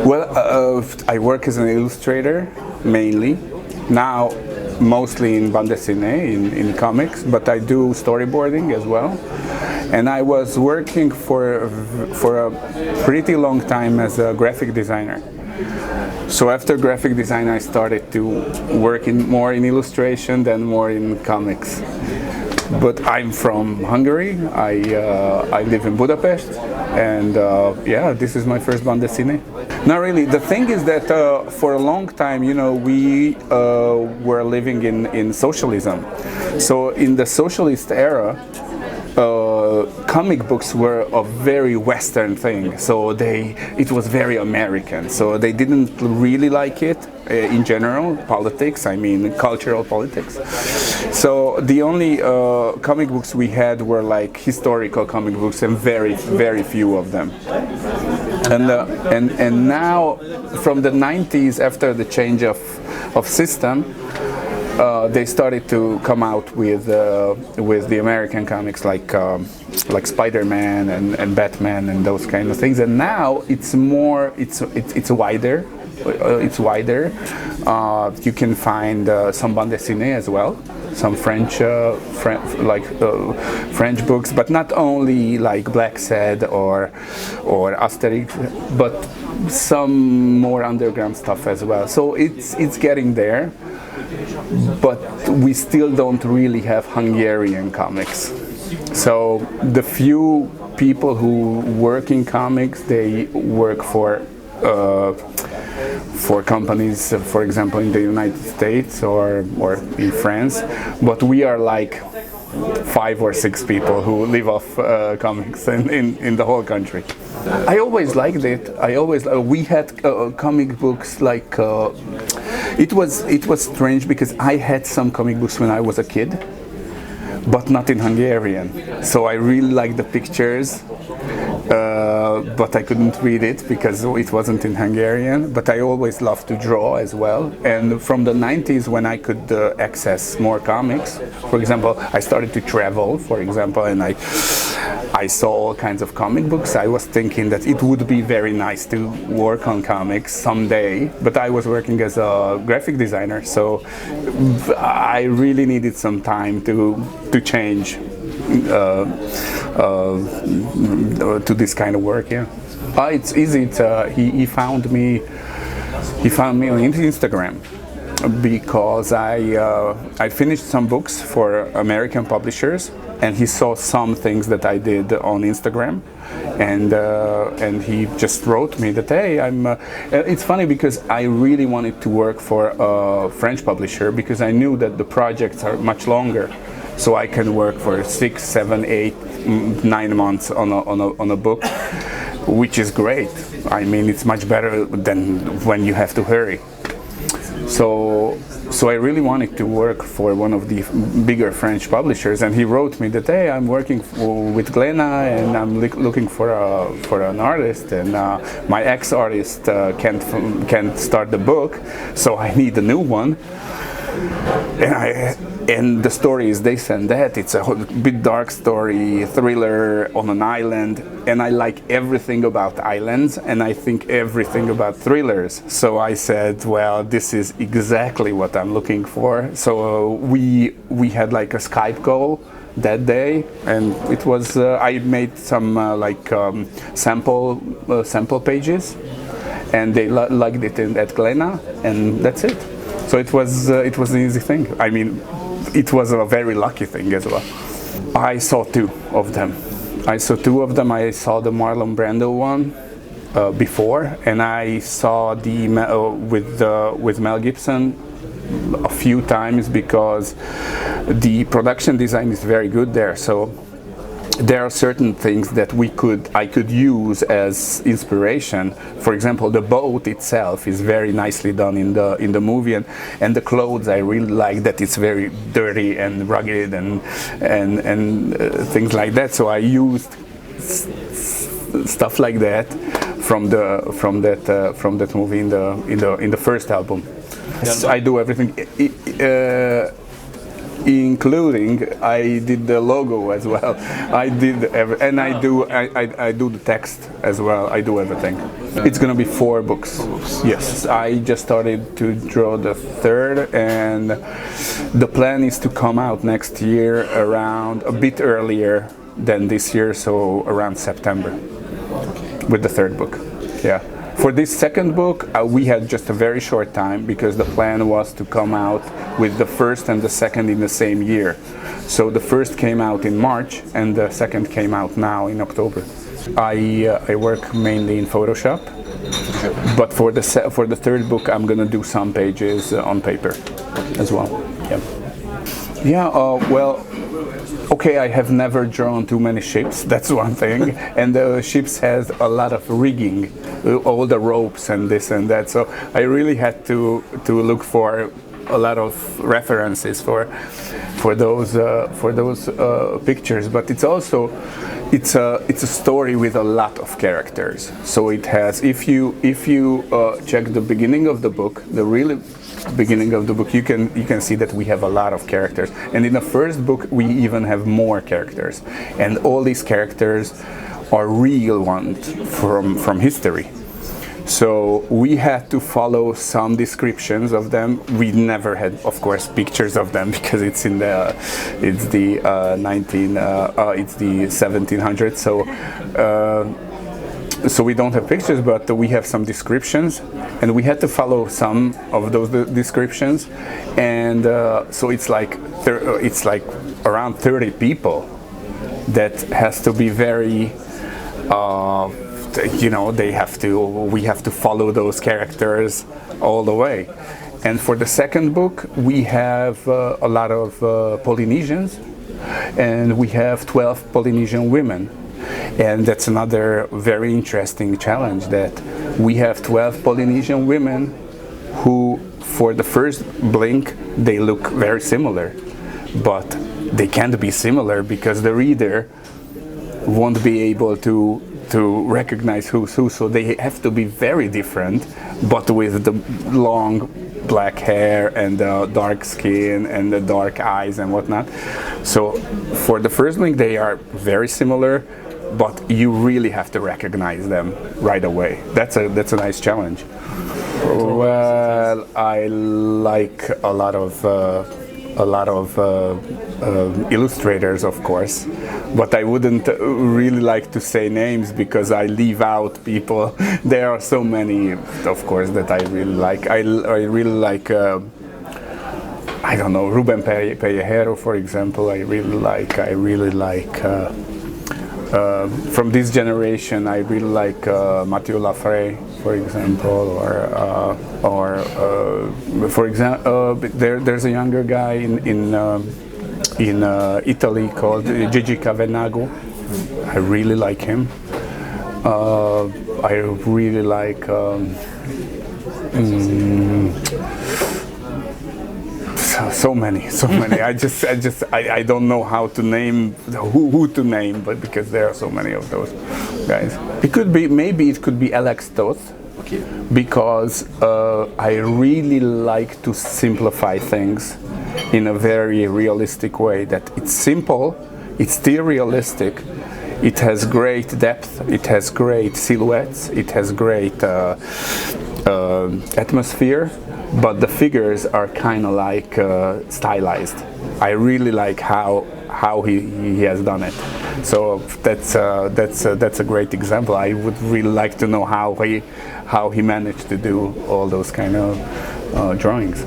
Well, I work as an illustrator mainly. Now, mostly in bande dessinée, in comics, but I do storyboarding as well. And I was working for a pretty long time as a graphic designer. So after graphic design, I started to work more in illustration than more in comics. But I'm from Hungary. I live in Budapest, and yeah, this is my first bande dessinée. Not really. The thing is that for a long time, you know, we were living in socialism. So in the socialist era, comic books were a very Western thing, so it was very American. So they didn't really like it in general, politics, I mean cultural politics. So the only comic books we had were like historical comic books, and very, very few of them. And now, from the 90s, after the change of system, they started to come out with the American comics like Spider-Man and Batman and those kind of things. And now it's more, it's wider. It's wider. You can find some bande dessinée as well, some French French books, but not only like Black Sad or Asterix, but some more underground stuff as well. So it's getting there, but we still don't really have Hungarian comics. So the few people who work in comics, they work for companies, for example, in the United States or in France, but we are like 5 or 6 people who live off comics in the whole country. I always liked it. We had comic books like it was strange because I had some comic books when I was a kid, but not in Hungarian. So I really liked the pictures, but I couldn't read it because it wasn't in Hungarian. But I always loved to draw as well. And from the 90s, when I could access more comics, for example, I started to travel, for example, and I saw all kinds of comic books. I was thinking that it would be very nice to work on comics someday, but I was working as a graphic designer, so I really needed some time to change to this kind of work. Yeah, it's easy. He found me on Instagram because I finished some books for American publishers, and he saw some things that I did on Instagram, and he just wrote me that, hey, it's funny because I really wanted to work for a French publisher because I knew that the projects are much longer, so I can work for 6, 7, 8, 9 months on a book, which is great. I mean, it's much better than when you have to hurry. So I really wanted to work for one of the bigger French publishers, and he wrote me that, hey, I'm working with Glena, and I'm looking for an artist, and my ex-artist can't start the book, so I need a new one. And the story is this and that. It's a bit dark story, thriller on an island, and I like everything about islands, and I think everything about thrillers. So I said, well, this is exactly what I'm looking for. So we had like a Skype call that day, and it was I made some sample pages, and they liked it at Glena, and that's it. So it was an easy thing. I mean, it was a very lucky thing as well. I saw 2 of them. I saw the Marlon Brando one before, and I saw the with Mel Gibson a few times because the production design is very good there. So there are certain things that I could use as inspiration. For example, the boat itself is very nicely done in the movie, and the clothes, I really like that it's very dirty and rugged and things like that. So I used stuff like that from that movie in the first album. I do everything. including I did the logo as well. I did and I do the text as well. I do everything. It's gonna be 4 books. Yes, I just started to draw the 3rd, and the plan is to come out next year around a bit earlier than this year, so around September, with the 3rd book. Yeah. For this 2nd book, we had just a very short time because the plan was to come out with the 1st and the 2nd in the same year. So the 1st came out in March and the 2nd came out now in October. I work mainly in Photoshop, but for the 3rd book, I'm gonna do some pages on paper as well. Yeah. Yeah. Well. Okay, I have never drawn too many ships, that's one thing, and the ships has a lot of rigging, all the ropes and this and that, so I really had to look for a lot of references for those pictures, but it's also it's a story with a lot of characters. So it has, if you check the beginning of the book, the really beginning of the book, you can see that we have a lot of characters, and in the 1st book we even have more characters, and all these characters are real ones from history. So we had to follow some descriptions of them. We never had, of course, pictures of them because it's the 1700s. So we don't have pictures, but we have some descriptions, and we had to follow some of those descriptions, and so it's like around 30 people. That has to be very, we have to follow those characters all the way. And for the 2nd book, we have a lot of Polynesians, and we have 12 Polynesian women. And that's another very interesting challenge, that we have 12 Polynesian women who, for the first blink, they look very similar. But they can't be similar because the reader won't be able to recognize who's who. So they have to be very different, but with the long black hair and the dark skin and the dark eyes and whatnot. So for the first blink, they are very similar, but you really have to recognize them right away. That's a nice challenge. Well, I like a lot of illustrators, of course, but I wouldn't really like to say names because I leave out people. There are so many, of course, that I really like. I really like. I don't know, Ruben Pellejero, for example. I really like. From this generation, I really like Mathieu Laffray, for example, or for example, there's a younger guy in Italy called Gigi Cavenago. I really like him. I really like. So many. I don't know how to name who to name, but because there are so many of those guys. Maybe it could be Alex Toth. Okay. Because I really like to simplify things in a very realistic way. That it's simple, it's still realistic. It has great depth. It has great silhouettes. It has great atmosphere. But the figures are kind of like stylized. I really like how he has done it. So that's a great example. I would really like to know how he managed to do all those kind of drawings.